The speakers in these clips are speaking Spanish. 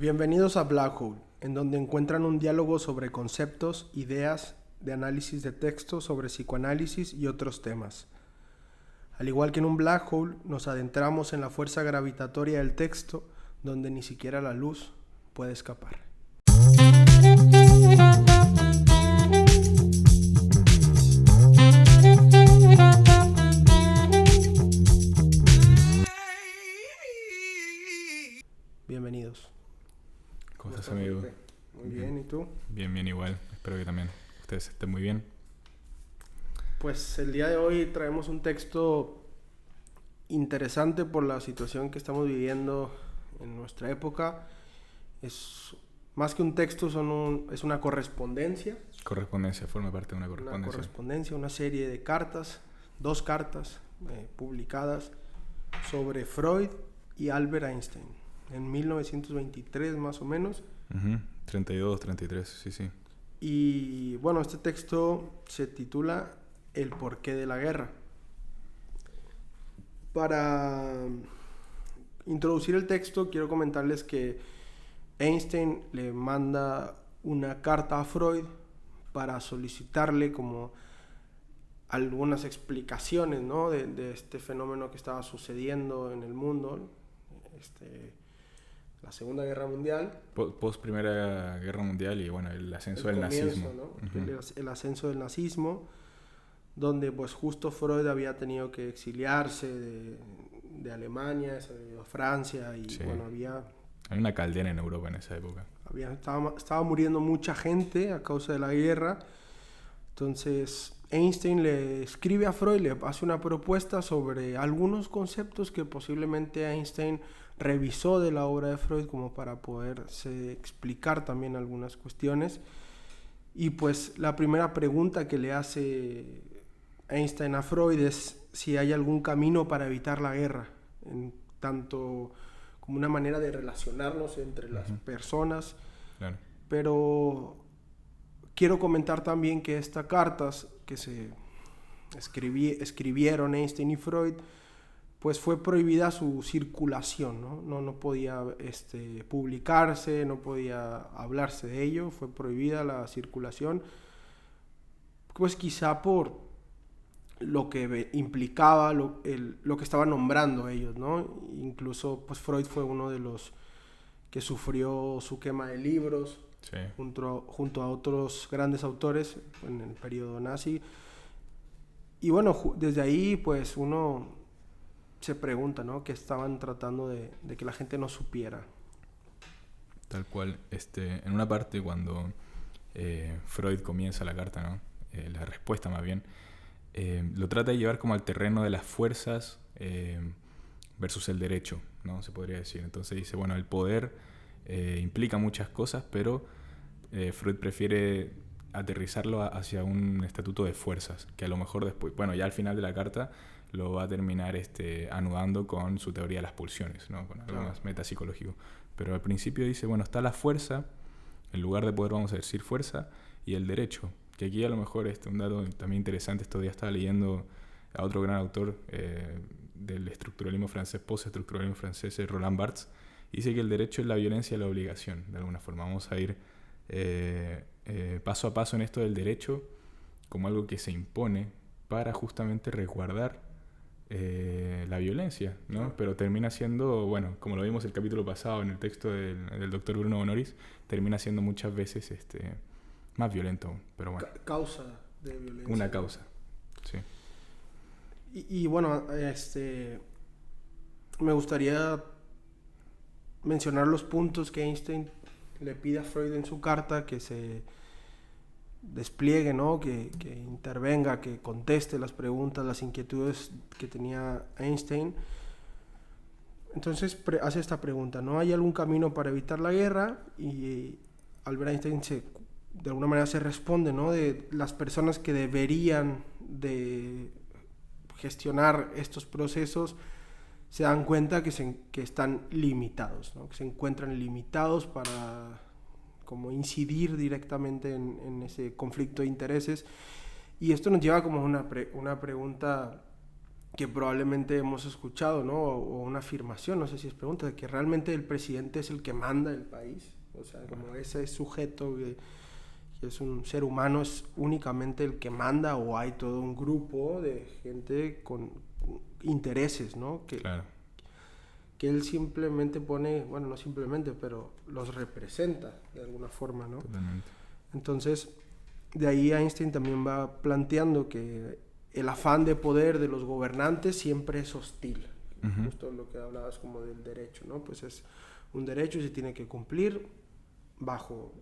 Bienvenidos a Black Hole, en donde encuentran un diálogo sobre conceptos, ideas, de análisis de texto, sobre psicoanálisis y otros temas. Al igual que en un black hole, nos adentramos en la fuerza gravitatoria del texto, donde ni siquiera la luz puede escapar. Bienvenidos. ¿Cómo estás, amigo? Muy bien, ¿y tú? Bien, igual. Espero que también ustedes estén muy bien. Pues el día de hoy traemos un texto interesante por la situación que estamos viviendo en nuestra época. Es más que un texto, es una correspondencia. Correspondencia, forma parte de una correspondencia. Una correspondencia, una serie de cartas, 2 cartas publicadas sobre Freud y Albert Einstein en 1923 más o menos. 32, 33, sí. Y bueno, este texto se titula El porqué de la guerra. Para introducir el texto, quiero comentarles que Einstein le manda una carta a Freud para solicitarle como algunas explicaciones, ¿no? de este fenómeno que estaba sucediendo en el mundo, la Segunda Guerra Mundial. Post Primera Guerra Mundial y bueno, el ascenso del nazismo. ¿No? El ascenso del nazismo, donde pues justo Freud había tenido que exiliarse de Alemania, se había ido a Francia y Sí. bueno, había una caldera en Europa en esa época. Estaba muriendo mucha gente a causa de la guerra. Entonces Einstein le escribe a Freud, le hace una propuesta sobre algunos conceptos que posiblemente Einstein revisó de la obra de Freud como para poderse explicar también algunas cuestiones. Y pues la primera pregunta que le hace Einstein a Freud es si hay algún camino para evitar la guerra, en tanto como una manera de relacionarnos entre las personas. Claro. Pero quiero comentar también que estas cartas que se escribieron Einstein y Freud, pues fue prohibida su circulación, ¿no? No podía publicarse, no podía hablarse de ello, fue prohibida la circulación, pues quizá por lo que implicaba lo que estaban nombrando ellos, ¿no? Incluso pues Freud fue uno de los que sufrió su quema de libros, sí, junto a otros grandes autores en el periodo nazi. Y bueno, desde ahí pues uno se pregunta, ¿no? ¿Qué estaban tratando de que la gente no supiera? Tal cual. En una parte cuando Freud comienza la carta, ¿no? La respuesta más bien, lo trata de llevar como al terreno de las fuerzas versus el derecho, ¿no? Se podría decir. Entonces dice, bueno, el poder implica muchas cosas, pero Freud prefiere aterrizarlo hacia un estatuto de fuerzas, que a lo mejor después, bueno, ya al final de la carta lo va a terminar anudando con su teoría de las pulsiones, ¿no? Con algo más metapsicológico. Pero al principio dice, bueno, está la fuerza, en lugar de poder vamos a decir fuerza, y el derecho. Que aquí a lo mejor un dato también interesante, estos días estaba leyendo a otro gran autor del estructuralismo francés, post-estructuralismo francés, Roland Barthes, y dice que el derecho es la violencia y la obligación, de alguna forma. Vamos a ir paso a paso en esto del derecho como algo que se impone para justamente resguardar la violencia, ¿no? Pero termina siendo, bueno, como lo vimos el capítulo pasado en el texto del doctor Bruno Bonoris, termina siendo muchas veces más violento aún, pero bueno. Causa de violencia. Una causa, sí. Y bueno, me gustaría mencionar los puntos que Einstein le pide a Freud en su carta, que se despliegue, ¿no? Que intervenga, que conteste las preguntas, las inquietudes que tenía Einstein. Entonces hace esta pregunta, ¿no? ¿Hay algún camino para evitar la guerra? Y Albert Einstein de alguna manera se responde, ¿no? De las personas que deberían de gestionar estos procesos se dan cuenta que están limitados, ¿no? Que se encuentran limitados para como incidir directamente en ese conflicto de intereses. Y esto nos lleva como una pregunta que probablemente hemos escuchado, ¿no? O una afirmación, no sé si es pregunta, de que realmente el presidente es el que manda el país. O sea, como ese sujeto que es un ser humano es únicamente el que manda, o hay todo un grupo de gente con intereses, ¿no? Claro. Que él simplemente pone, bueno, no simplemente, pero los representa de alguna forma, ¿no? Totalmente. Entonces, de ahí Einstein también va planteando que el afán de poder de los gobernantes siempre es hostil. Uh-huh. Justo lo que hablabas como del derecho, ¿no? Pues es un derecho y se tiene que cumplir bajo,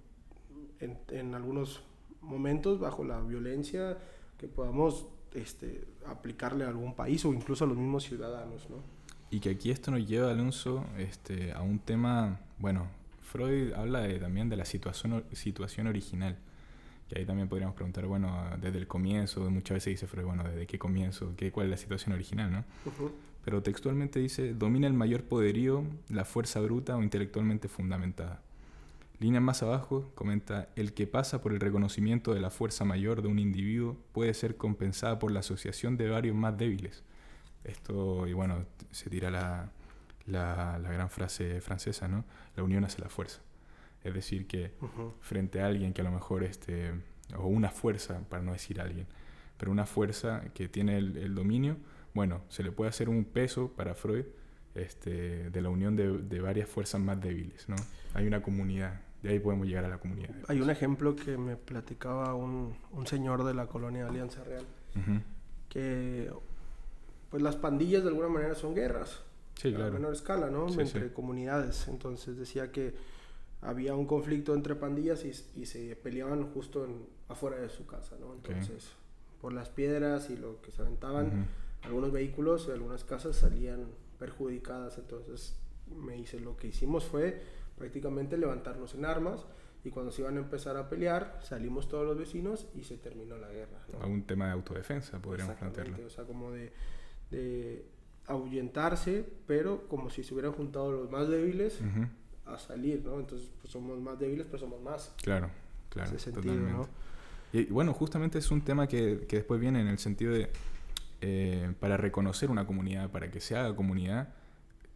en algunos momentos, bajo la violencia que podamos aplicarle a algún país o incluso a los mismos ciudadanos, ¿no? Y que aquí esto nos lleva, Alonso, a un tema, bueno, Freud habla también de la situación original, que ahí también podríamos preguntar, bueno, desde el comienzo, muchas veces dice Freud, bueno, ¿desde qué comienzo? ¿Cuál es la situación original, no? Uh-huh. Pero textualmente dice, domina el mayor poderío, la fuerza bruta o intelectualmente fundamentada. Líneas más abajo, comenta, el que pasa por el reconocimiento de la fuerza mayor de un individuo puede ser compensada por la asociación de varios más débiles. Esto, y bueno, se tira la gran frase francesa, ¿no? La unión hace la fuerza. Es decir, que uh-huh. frente a alguien que a lo mejor, o una fuerza, para no decir alguien, pero una fuerza que tiene el dominio, bueno, se le puede hacer un peso para Freud de la unión de varias fuerzas más débiles, ¿no? Hay una comunidad, de ahí podemos llegar a la comunidad. Hay un ejemplo que me platicaba un señor de la colonia de Alianza Real, uh-huh. que pues las pandillas de alguna manera son guerras, sí, claro, a menor escala, ¿no? Sí, entre comunidades. Entonces decía que había un conflicto entre pandillas y se peleaban justo afuera de su casa, ¿no? Entonces, por las piedras y lo que se aventaban, uh-huh. algunos vehículos y algunas casas salían perjudicadas. Entonces me dice, lo que hicimos fue prácticamente levantarnos en armas, y cuando se iban a empezar a pelear, salimos todos los vecinos y se terminó la guerra, ¿no? Un tema de autodefensa, podríamos plantearlo. O sea, como de ahuyentarse, pero como si se hubieran juntado los más débiles uh-huh. a salir, ¿no? Entonces, pues somos más débiles, pero somos más. Claro, ese sentido, totalmente. ¿no? Y bueno, justamente es un tema que después viene en el sentido de, para reconocer una comunidad, para que se haga comunidad,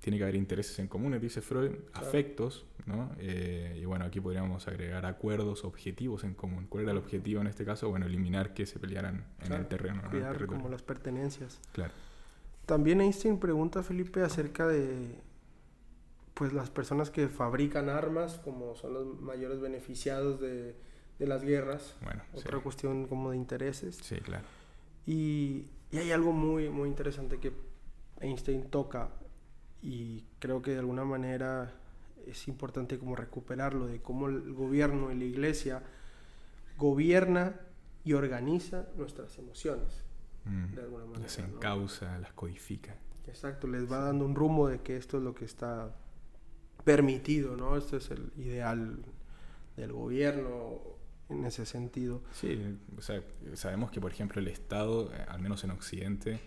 tiene que haber intereses en comunes, dice Freud, claro. Afectos, ¿no? Y bueno, aquí podríamos agregar acuerdos, objetivos en común. ¿Cuál era el objetivo en este caso? Bueno, eliminar que se pelearan en el terreno, ¿no? Cuidar como las pertenencias. Claro. También Einstein pregunta a Felipe acerca de pues las personas que fabrican armas, como son los mayores beneficiados de las guerras. Bueno, otra cuestión como de intereses. Sí, claro. Y hay algo muy, muy interesante que Einstein toca, y creo que de alguna manera es importante como recuperarlo, de cómo el gobierno y la iglesia gobierna y organiza nuestras emociones. De alguna manera, las encausa, ¿no? Las codifica. Exacto, les va dando un rumbo de que esto es lo que está permitido, ¿no? Este es el ideal del gobierno en ese sentido. Sí, o sea, sabemos que por ejemplo el Estado, al menos en Occidente,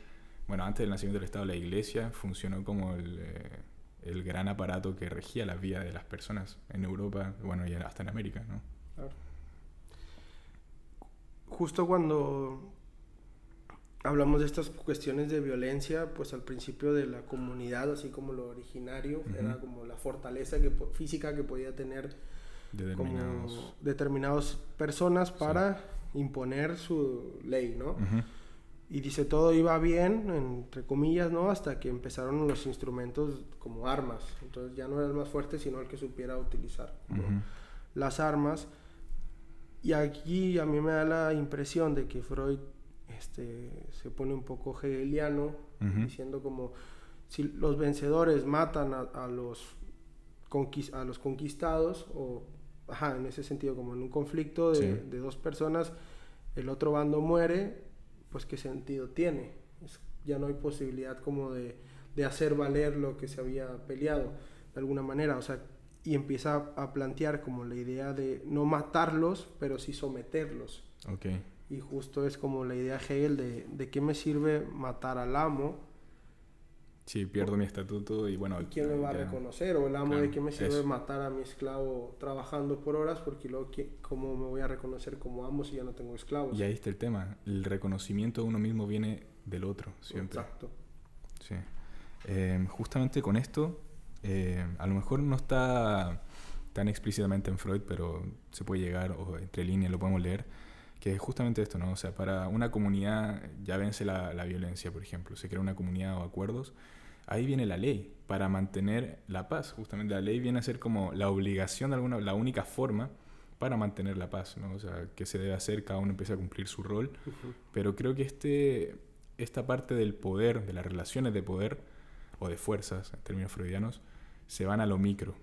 bueno, antes del nacimiento del Estado, la Iglesia funcionó como el gran aparato que regía la vida de las personas en Europa, bueno, y hasta en América, ¿no? Claro. Justo cuando hablamos de estas cuestiones de violencia, pues al principio de la comunidad, así como lo originario, uh-huh. era como la fortaleza física que podía tener determinadas personas para imponer su ley, ¿no? Uh-huh. Y dice, todo iba bien, entre comillas, ¿no? Hasta que empezaron los instrumentos como armas. Entonces ya no era el más fuerte, sino el que supiera utilizar uh-huh. las armas. Y aquí a mí me da la impresión de que Freud se pone un poco hegeliano, uh-huh. diciendo como si los vencedores matan a los conquistados, o en ese sentido, como en un conflicto de dos personas, el otro bando muere, pues qué sentido tiene. Ya no hay posibilidad como de hacer valer lo que se había peleado de alguna manera, o sea, y empieza a plantear como la idea de no matarlos, pero sí someterlos. Okay. Y justo es como la idea Hegel de qué me sirve matar al amo. Sí, pierdo mi estatuto y bueno... ¿Y quién me va a reconocer? O el amo, claro, de qué me sirve matar a mi esclavo trabajando por horas, porque luego ¿cómo me voy a reconocer como amo si ya no tengo esclavos? Y ahí está el tema. El reconocimiento de uno mismo viene del otro, siempre. Exacto. sí. Justamente con esto, a lo mejor no está tan explícitamente en Freud, pero se puede llegar, o entre líneas lo podemos leer, que es justamente esto, ¿no? O sea, para una comunidad ya vence la violencia, por ejemplo, se crea una comunidad o acuerdos, ahí viene la ley para mantener la paz. Justamente la ley viene a ser como la obligación, la única forma para mantener la paz, ¿no? O sea, qué se debe hacer, cada uno empieza a cumplir su rol, pero creo que esta parte del poder, de las relaciones de poder, o de fuerzas, en términos freudianos, se van a lo micro,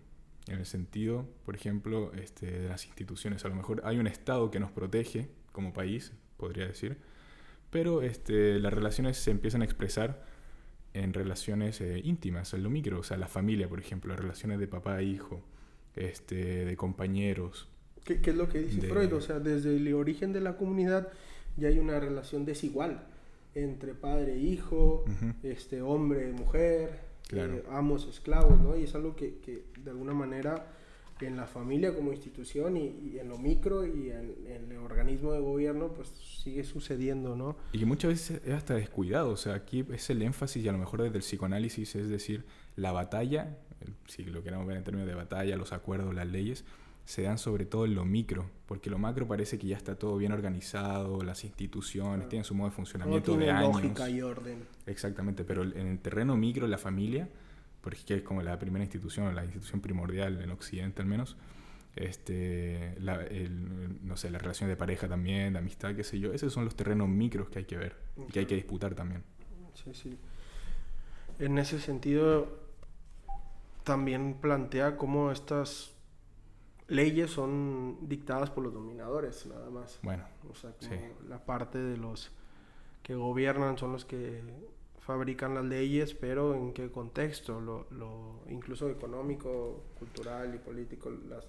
en el sentido, por ejemplo, de las instituciones. A lo mejor hay un Estado que nos protege como país, podría decir, pero las relaciones se empiezan a expresar en relaciones íntimas, en lo micro, o sea, la familia, por ejemplo, las relaciones de papá e hijo, de compañeros. ¿Qué es lo que dice Freud? O sea, desde el origen de la comunidad ya hay una relación desigual entre padre e hijo, hombre, mujer, claro. amos, esclavos, ¿no? Y es algo que de alguna manera en la familia como institución y en lo micro y en el organismo de gobierno pues sigue sucediendo, ¿no? Y que muchas veces es hasta descuidado, o sea, aquí es el énfasis y a lo mejor desde el psicoanálisis, es decir, la batalla, si lo queremos ver en términos de batalla, los acuerdos, las leyes, se dan sobre todo en lo micro, porque lo macro parece que ya está todo bien organizado, las instituciones tienen su modo de funcionamiento de años. Lógica y orden. Exactamente, pero en el terreno micro, la familia, porque es como la primera institución, la institución primordial en Occidente al menos, no sé, la relación de pareja también, de amistad, qué sé yo, esos son los terrenos micros que hay que ver y que hay que disputar también. Sí, sí. En ese sentido, también plantea cómo estas leyes son dictadas por los dominadores, nada más. Bueno, o sea, como la parte de los que gobiernan son los que fabrican las leyes, pero en qué contexto, lo incluso económico, cultural y político las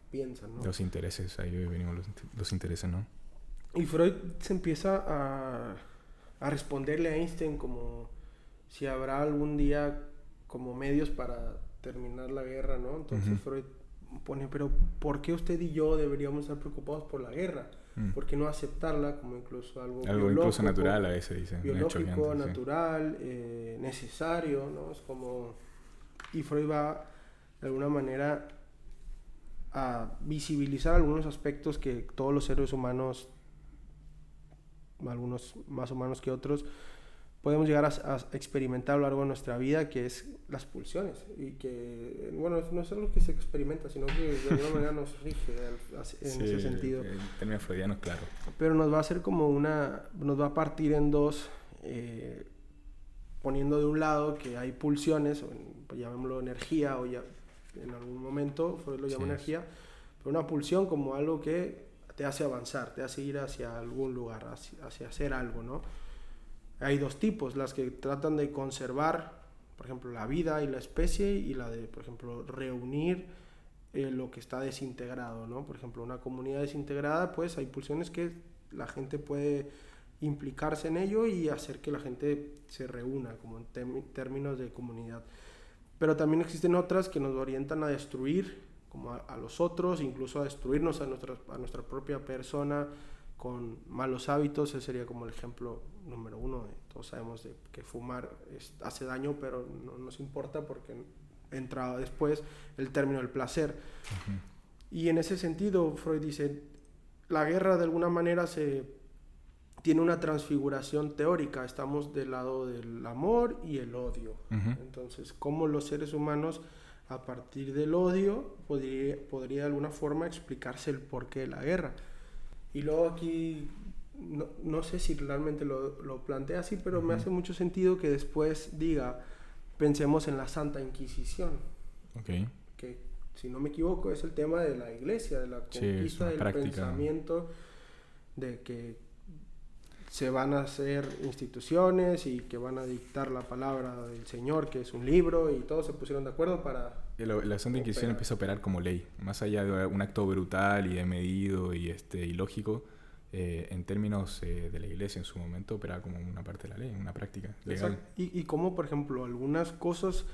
piensan, ¿no? Los intereses, ahí venimos los intereses, ¿no? Y Freud se empieza a responderle a Einstein como si habrá algún día como medios para terminar la guerra, ¿no? Entonces Freud pone, pero ¿por qué usted y yo deberíamos estar preocupados por la guerra? ¿Por qué no aceptarla como incluso algo biológico, incluso natural a veces dicen? Biológico, natural, necesario, ¿no? Es como... Y Freud va de alguna manera a visibilizar algunos aspectos que todos los seres humanos, algunos más humanos que otros, podemos llegar a experimentar a lo largo de nuestra vida, que es las pulsiones. Y que, bueno, no es algo que se experimenta, sino que de alguna manera nos rige en ese sentido. En términos freudianos, claro. Pero nos va a hacer como nos va a partir en dos, poniendo de un lado que hay pulsiones, pues llamémoslo energía, o ya en algún momento Freud lo llama energía, pero una pulsión como algo que te hace avanzar, te hace ir hacia algún lugar, hacia hacer algo, ¿no? Hay dos tipos, las que tratan de conservar, por ejemplo, la vida y la especie, y la de, por ejemplo, reunir lo que está desintegrado, ¿no? Por ejemplo, una comunidad desintegrada, pues hay pulsiones que la gente puede implicarse en ello y hacer que la gente se reúna, como en términos de comunidad. Pero también existen otras que nos orientan a destruir como a los otros, incluso a destruirnos a nuestra propia persona, con malos hábitos. Ese sería como el ejemplo número uno. Todos sabemos que fumar hace daño, pero no nos importa porque entra después el término del placer. Y en ese sentido, Freud dice, la guerra de alguna manera tiene una transfiguración teórica. Estamos del lado del amor y el odio. Entonces, ¿cómo los seres humanos, a partir del odio, podría de alguna forma explicarse el porqué de la guerra? Y luego aquí, no sé si realmente lo plantea así, pero me hace mucho sentido que después diga, pensemos en la Santa Inquisición. Que, si no me equivoco, es el tema de la Iglesia, de la conquista del pensamiento, de que se van a hacer instituciones y que van a dictar la palabra del Señor, que es un libro, y todos se pusieron de acuerdo para... La Santa Inquisición empieza a operar como ley, más allá de un acto brutal y desmedido y ilógico, en términos de la Iglesia en su momento operaba como una parte de la ley, una práctica legal. Y como, por ejemplo, algunas cosas,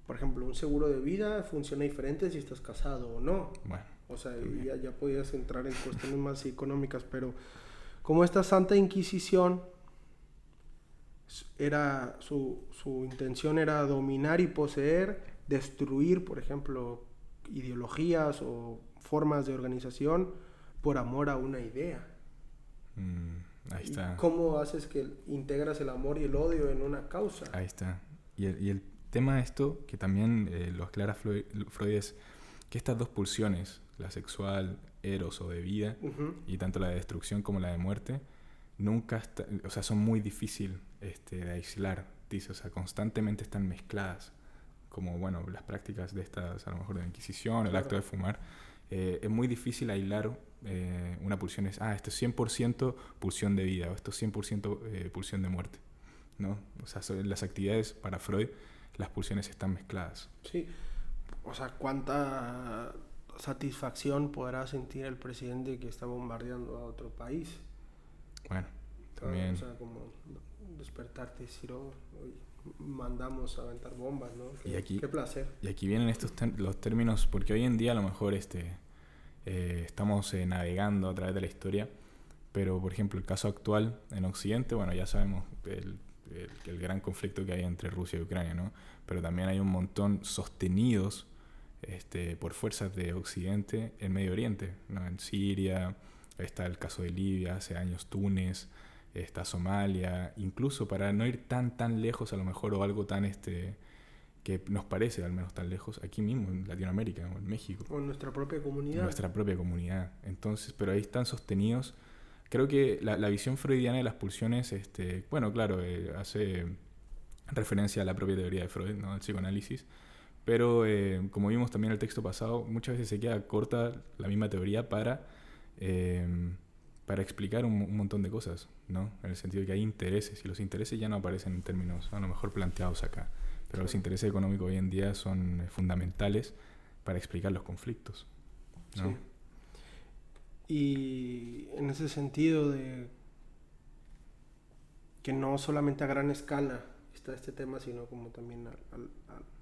por ejemplo, un seguro de vida funciona diferente si estás casado o no. Bueno, o sea, ya podías entrar en cuestiones más económicas, pero como esta Santa Inquisición su intención era dominar y poseer, destruir, por ejemplo, ideologías o formas de organización por amor a una idea. Ahí está. ¿Cómo haces que integras el amor y el odio en una causa? Ahí está. Y el tema de esto, que también lo aclara Freud, es que estas dos pulsiones, la sexual, eros o de vida, y tanto la de destrucción como la de muerte, nunca o sea, son muy difíciles de aislar, dice, o sea, constantemente están mezcladas, como, bueno, las prácticas de estas, a lo mejor de la Inquisición, el acto de fumar, es muy difícil aislar una pulsión, esto es 100% pulsión de vida, o esto es 100% pulsión de muerte, ¿no? O sea, las actividades para Freud, las pulsiones están mezcladas. Sí, o sea, ¿cuánta satisfacción podrá sentir el presidente que está bombardeando a otro país? Bueno, también. O sea, como despertarte y decir, hoy mandamos a aventar bombas, ¿no? Qué placer. Y aquí vienen los términos, porque hoy en día a lo mejor estamos navegando a través de la historia, pero por ejemplo el caso actual en Occidente, bueno, ya sabemos el gran conflicto que hay entre Rusia y Ucrania, ¿no? Pero también hay un montón sostenidos por fuerzas de Occidente en Medio Oriente, ¿no? En Siria, está el caso de Libia, hace años Túnez, está Somalia, incluso para no ir tan lejos a lo mejor, o algo tan que nos parece al menos tan lejos, aquí mismo en Latinoamérica o en México. O en nuestra propia comunidad. En nuestra propia comunidad. Entonces, pero ahí están sostenidos. Creo que la visión freudiana de las pulsiones, bueno, claro, hace referencia a la propia teoría de Freud, ¿no? El psicoanálisis, pero como vimos también en el texto pasado, muchas veces se queda corta la misma teoría para explicar un montón de cosas, ¿no? En el sentido de que hay intereses, y los intereses ya no aparecen en términos a lo mejor planteados acá, pero los intereses económicos hoy en día son fundamentales para explicar los conflictos, ¿no? Sí. Y en ese sentido de que no solamente a gran escala está este tema, sino como también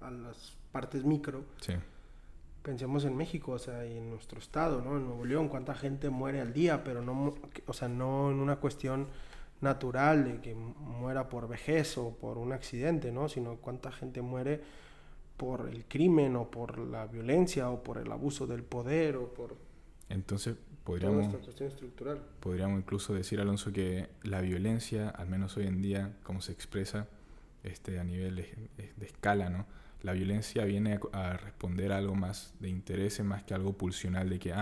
a las partes micro. Sí. Pensemos en México, o sea, y en nuestro estado, ¿no? En Nuevo León, cuánta gente muere al día, pero no, o sea, no en una cuestión natural de que muera por vejez o por un accidente, ¿no? Sino cuánta gente muere por el crimen o por la violencia o por el abuso del poder o por entonces toda esta cuestión estructural. Podríamos incluso decir, Alonso, que la violencia, al menos hoy en día, como se expresa a nivel de escala, ¿no? La violencia viene a responder a algo más de interés, más que algo pulsional de que,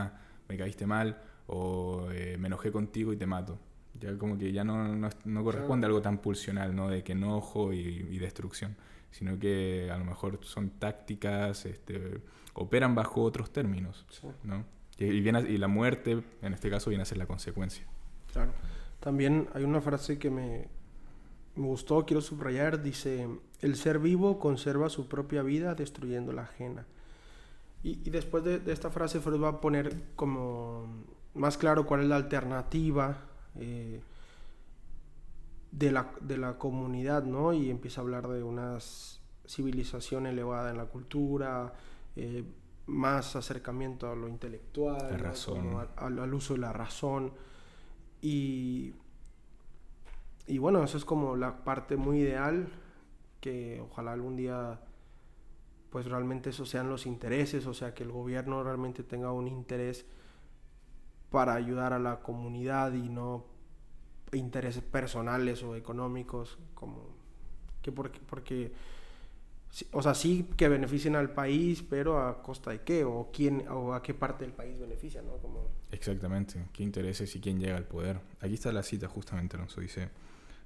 me caíste mal o me enojé contigo y te mato. Ya como que ya no corresponde a algo tan pulsional, ¿no? De que enojo y destrucción, sino que a lo mejor son tácticas, operan bajo otros términos, sí, ¿no? Y la muerte, en este caso, viene a ser la consecuencia. Claro. También hay una frase que me gustó, quiero subrayar, dice: el ser vivo conserva su propia vida destruyendo la ajena. Y después de esta frase Freud va a poner como más claro cuál es la alternativa de la comunidad, ¿no? Y empieza a hablar de una civilización elevada en la cultura, más acercamiento a lo intelectual, la razón, ¿no? al uso de la razón. Y bueno, eso es como la parte muy ideal, que ojalá algún día pues realmente esos sean los intereses, o sea, que el gobierno realmente tenga un interés para ayudar a la comunidad y no intereses personales o económicos, como que porque o sea, sí que beneficien al país, pero a costa de qué, o a qué parte del país beneficia, ¿no? Como... Exactamente, qué intereses y quién llega al poder. Aquí está la cita justamente, Alonso, dice: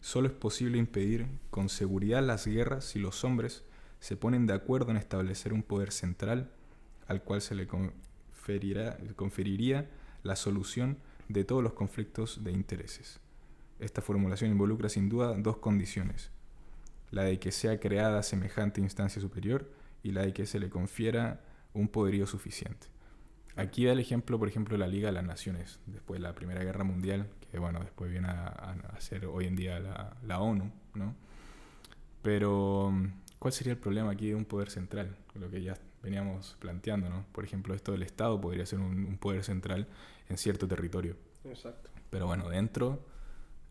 solo es posible impedir con seguridad las guerras si los hombres se ponen de acuerdo en establecer un poder central al cual se le conferiría la solución de todos los conflictos de intereses. Esta formulación involucra sin duda dos condiciones: la de que sea creada semejante instancia superior y la de que se le confiera un poderío suficiente. Aquí da el ejemplo, por ejemplo, de la Liga de las Naciones, después de la Primera Guerra Mundial, que bueno, después viene a ser hoy en día la ONU, ¿no? Pero, ¿cuál sería el problema aquí de un poder central? Lo que ya veníamos planteando, ¿no? Por ejemplo, esto del Estado podría ser un poder central en cierto territorio. Exacto. Pero bueno, dentro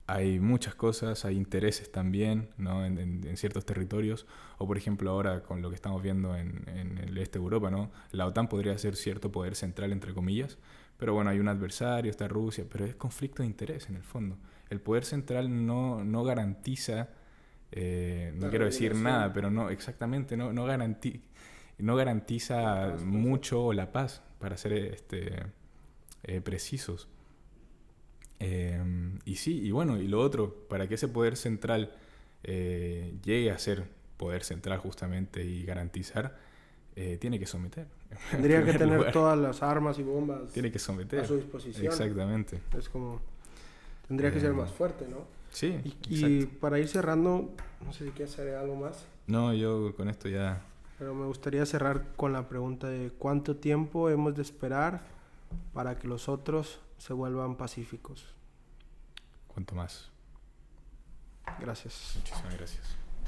hay muchas cosas, hay intereses también, ¿no? En ciertos territorios, o por ejemplo ahora con lo que estamos viendo en el este de Europa, ¿no? La OTAN podría ser cierto poder central, entre comillas, pero bueno, hay un adversario, está Rusia, pero es conflicto de interés en el fondo. El poder central no garantiza, no quiero decir nada, pero no, exactamente, no garantiza mucho la paz, para ser precisos. Y sí, y bueno, y lo otro, para que ese poder central llegue a ser poder central justamente y garantizar, tiene que someter. Tendría que tener todas las armas y bombas tiene que someter a su disposición. Exactamente. Es como, tendría que ser más fuerte, ¿no? Sí, y para ir cerrando, no sé si quieres hacer algo más. No, yo con esto ya... Pero me gustaría cerrar con la pregunta de ¿cuánto tiempo hemos de esperar para que los otros se vuelvan pacíficos? ¿Cuánto más? Gracias. Muchísimas gracias.